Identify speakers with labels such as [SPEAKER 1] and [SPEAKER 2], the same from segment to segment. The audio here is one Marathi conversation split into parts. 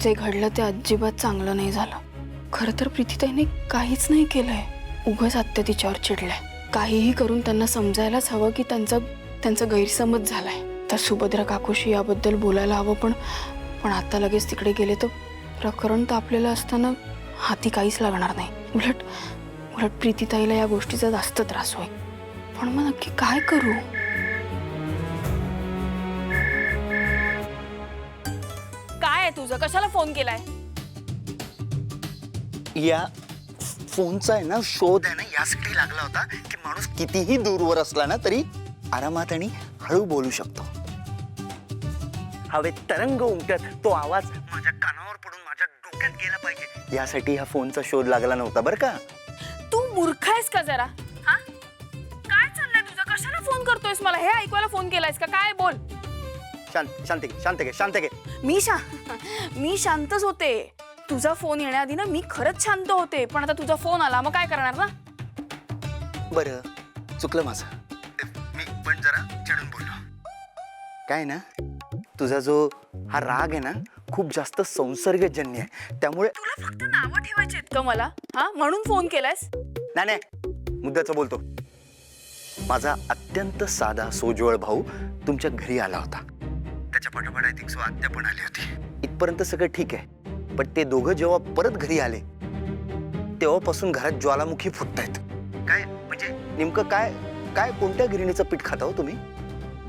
[SPEAKER 1] जे घडलं ते अजिबात चांगलं नाही झालं. खरं तर प्रीतीताईने काहीच नाही केलंय. उगाच आत्या तिच्यावर चिडलाय. काहीही करून त्यांना समजायलाच हवं की त्यांचा गैरसमज झालाय. तर सुभद्रा काकूशी याबद्दल बोलायला हवं, पण आता लगेच तिकडे गेले तर प्रकरण तापलेलं असताना हाती काहीच लागणार नाही. उलट प्रीतीताईला या गोष्टीचा जास्त त्रास होईल. पण मग नक्की काय करू? काय आहे तुझं? कशाला फोन केलाय?
[SPEAKER 2] या फोनचा आहे ना शोध आहे ना यासाठी लागला होता की माणूस कितीही दूरवर असला ना तरी आरामात आणि हळू बोलू शकतो. हवेत तरंग उमटत तो आवाज माझ्या कानावर पडून माझ्या डोक्यात गेला पाहिजे यासाठी हा फोनचा शोध लागला नव्हता बरं का.
[SPEAKER 1] तू मूर्ख आहेस का जरा? हा, काय चाललंय तुझं? कशाला फोन करतोयस मला? हे ऐकवायला फोन केलायस का? काय बोल.
[SPEAKER 2] शांत घे.
[SPEAKER 1] मी शांतच होते. तुझा फोन येण्याआधी ना मी खरंच शांत होते, पण आता तुझा फोन आला, मग काय करणार ना?
[SPEAKER 2] बरं चुकलं माझं, मी पण जरा चिडून बोललो. काय ना तुझा जो हा राग आहे ना खूप जास्त संसर्गजन्य आहे, त्यामुळे
[SPEAKER 1] तुला फक्त नावं ठेवायची आहेत का मला? हा, म्हणून फोन केलायस?
[SPEAKER 2] नाही मुद्द्याचं बोलतो. माझा अत्यंत साधा सोजवळ भाऊ तुमच्या घरी आला होता. त्याच्या पाठोपाठ आय थिंक सो आत्या पण आली होती. इथपर्यंत सगळं ठीक आहे, पण ते दोघं जेव्हा परत घरी आले तेव्हापासून घरात ज्वालामुखी फुटतायत. काय म्हणजे नेमकं काय कोणत्या गिरणीचं पीठ खाता हो तुम्ही?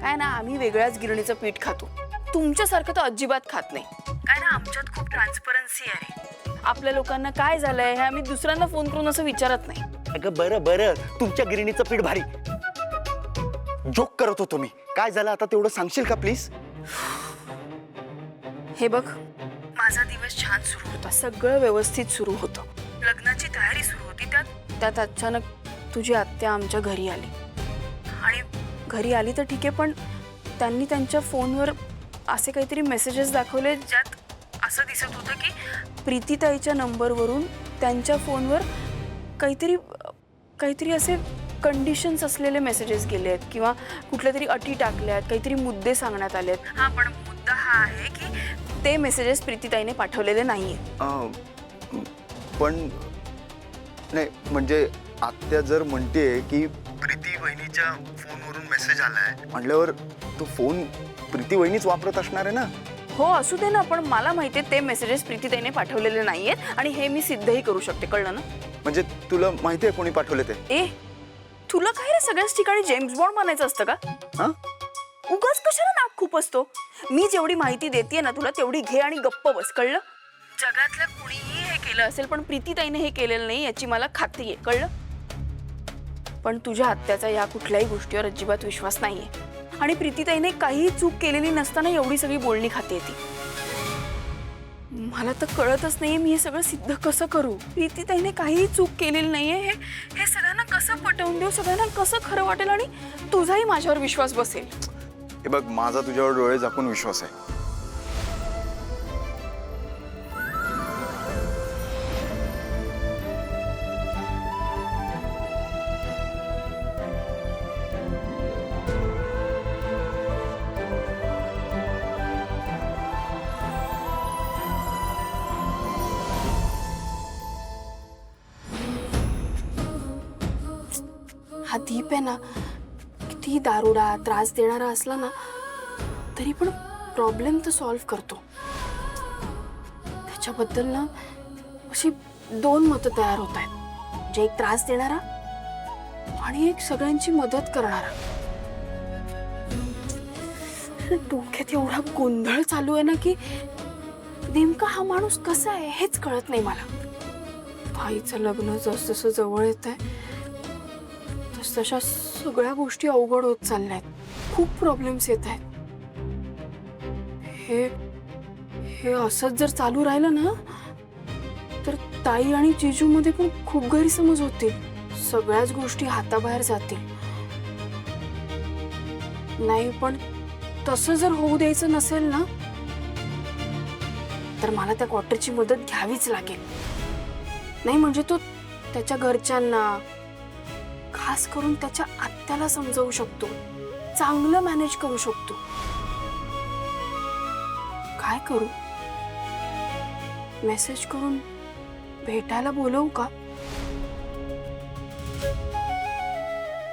[SPEAKER 1] काय ना, आम्ही वेगळ्याच गिरणीचं पीठ खातो. तुमच्यासारखं तर अजिबात खात नाही. काय ना, आमच्यात खूप ट्रान्सपरन्सी आहे. आपल्या लोकांना काय झालंय हे आम्ही दुसऱ्यांना फोन करून असं विचारत नाही.
[SPEAKER 2] अगं बरं तुमच्या गिरणीचं पीठ भारी. जोक करत होतो मी. काय झालं आता तेवढं सांगशील का प्लीज?
[SPEAKER 1] हे बघ, माझा दिवस छान सुरू होता, सगळं व्यवस्थित सुरू होतं. लग्नाची तयारी सुरू होती. त्यात अचानक तुझी आत्या आमच्या घरी आली. आणि घरी आली तर ठीक आहे, पण त्यांनी त्यांच्या फोनवर असे काहीतरी मेसेजेस दाखवले ज्यात असं दिसत होतं की प्रीतीताईच्या नंबरवरून त्यांच्या फोनवर काहीतरी असे कंडिशन्स असलेले मेसेजेस गेले आहेत किंवा कुठल्या तरी अटी टाकल्यात, काहीतरी मुद्दे सांगण्यात आलेत. हा, पण मुद्दा हा आहे की ते मेसेजेस प्रीतीताईने पाठवलेले नाहीये.
[SPEAKER 2] पण नाही म्हणजे आत्या जर म्हणते की प्रीती वहिनीच्या फोनवरून मेसेज आलाय म्हटल्यावर तो फोन प्रीती वहिनीच वापरत असणार आहे ना.
[SPEAKER 1] हो, असू दे ना, पण मला माहिती आहे ते मेसेजेस प्रीतीताईने पाठवलेले नाहीयेत आणि हे मी सिद्धही करू शकते. कळलं ना?
[SPEAKER 2] म्हणजे तुला माहिती आहे कोणी पाठवले ते?
[SPEAKER 1] ए, तुला काय रे सगळ्याच ठिकाणी जेम्स बॉन्ड म्हणायचं असतं का?
[SPEAKER 2] हा,
[SPEAKER 1] उगाच कशाला नाक खूप असतो? मी जेवढी माहिती देते ना तुला तेवढी घे आणि गप्प बस. कळलं? जगातलं कुणीही हे केलं असेल, पण प्रीतीताईने हे केलेलं नाही याची मला खात्री आहे. कळलं? पण तुझ्या आत्याचा या कुठल्याही गोष्टीवर अजिबात विश्वास नाहीये आणि प्रीतीताईने काही चूक केलेली नसताना एवढी सगळी बोलणी खाते ती. मला तर कळतच नाहीये मी हे सगळं सिद्ध कसं करू. प्रीतीताईने काही चूक केलेली नाहीये हे सगळ्यांना कसं पटवून देऊ, सगळ्यांना कसं खरं वाटेल आणि तुझाही माझ्यावर विश्वास बसेल.
[SPEAKER 2] हे बघ, माझा तुझ्यावर डोळे झाकून विश्वास आहे.
[SPEAKER 1] हा दीप आहे ना, किती दारुडा त्रास देणारा असला ना तरी पण प्रॉब्लेम तर सॉल्व्ह करतो. त्याच्याबद्दल ना अशी दोन मतं तयार होत आहेत. जे एक त्रास देणारा आणि एक सगळ्यांची मदत करणारा. डोक्यात एवढा गोंधळ चालू आहे ना की नेमका हा माणूस कसा आहे हेच कळत नाही मला. ताईचं लग्न जसजसं जवळ येत आहे तशा सगळ्या गोष्टी अवघड होत चालल्या आहेत. खूप प्रॉब्लेम्स येत आहेत. हे असंच जर चालू राहिलं ना तर ताई आणि जिजू मध्ये पण खूप गैरसमज होतील. सगळ्याच गोष्टी हाताबाहेर जातील. नाही, पण तसं जर होऊ द्यायचं नसेल ना तर मला त्या क्वार्टरची मदत घ्यावीच लागेल. नाही म्हणजे तो त्याच्या घरच्यांना, खास करून त्याच्या आत्याला समजावू शकतो, चांगलं मॅनेज करू शकतो. काय करू? मेसेज करून भेटायला बोलवू का?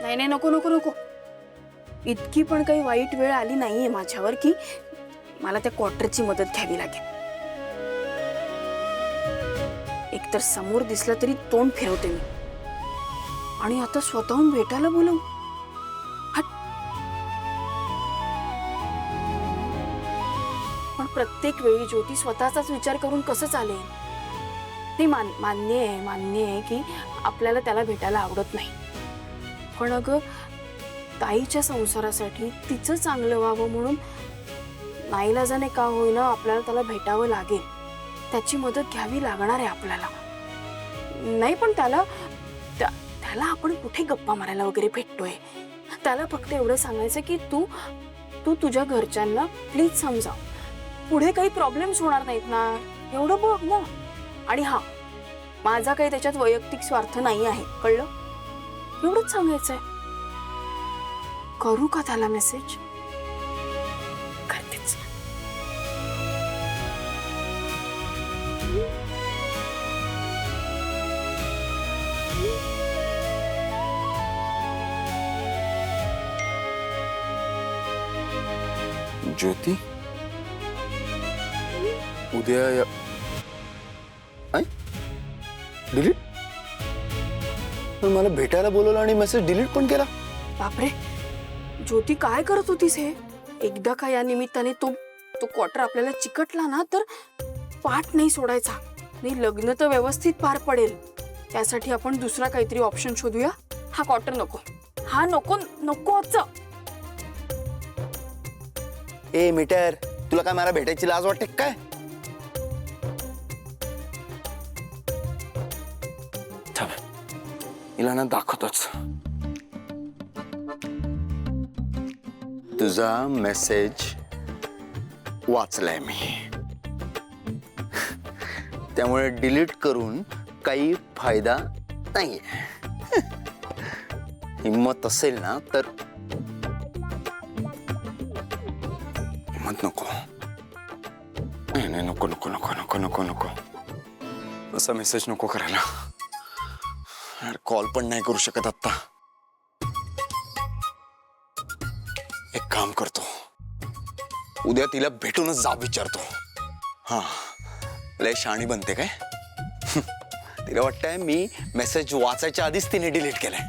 [SPEAKER 1] नाही नाही, नको नको नको. इतकी पण काही वाईट वेळ आली नाहीये माझ्यावर की मला त्या क्वार्टरची मदत घ्यावी लागेल. एकतर समोर दिसलं तरी तोंड फिरवते मी, आणि आता स्वतःहून भेटायला बोलवू? हट. पण प्रत्येक वेळी ज्योती स्वतःचाच विचार करून कसं चालेल? ते मान्य आहे की आपल्याला त्याला भेटायला आवडत नाही, पण अगं ताईच्या संसारासाठी तिचं चांगलं व्हावं म्हणून नाईलाजाने का होईना आपल्याला त्याला भेटावं लागेल. त्याची मदत घ्यावी लागणार आहे आपल्याला. नाही पण त्याला आपण कुठे गप्पा मारायला वगैरे भेटतोय? त्याला फक्त एवढं सांगायचं की तू तुझ्या घरच्यांना प्लीज समजाव, पुढे काही प्रॉब्लेम्स होणार नाहीत ना, एवढं बघ ना. आणि हा, माझा काही त्याच्यात वैयक्तिक स्वार्थ नाही आहे, कळलं? एवढंच सांगायचंय. करू का त्याला मेसेज? करतेच.
[SPEAKER 2] ज्योती उद्या डिलीट? पण मला भेटायला बोलवलं आणि मेसेज डिलीट पण केला.
[SPEAKER 1] बापरे, ज्योती काय करत होतीस हे? एकदा का या निमित्ताने तो क्वार्टर आपल्याला चिकटला ना तर पाठ नाही सोडायचा. नाही, लग्न तर व्यवस्थित पार पडेल. त्यासाठी आपण दुसरा काहीतरी ऑप्शन शोधूया. हा क्वार्टर नको, हा नको नकोच.
[SPEAKER 2] ए मीटर, तुला काय मला भेटायची लाज वाटते काय? हिला ना दाखवतोच. तुझा मेसेज वाचलाय मी, त्यामुळे डिलीट करून काही फायदा नाहीये. हिम्मत असेल ना तर हिम्मत नको. नाही नको नको नको नको नको नको, असा मेसेज नको करायला. कॉल पण नाही करू शकत आता. एक काम करतो, उद्या तिला भेटूनच जाब विचारतो. हा, लय शाणी बनते काय? तिला वाटतंय मी मेसेज वाचायच्या आधीच तिने डिलीट केलाय,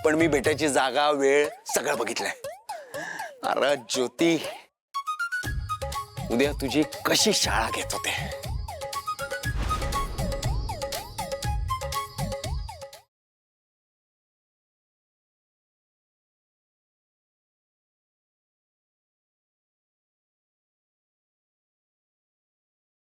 [SPEAKER 2] पण मी भेटायची जागा वेळ सगळं बघितलंय. अरे ज्योती, उद्या तुझी कशी शाळा घेत होते.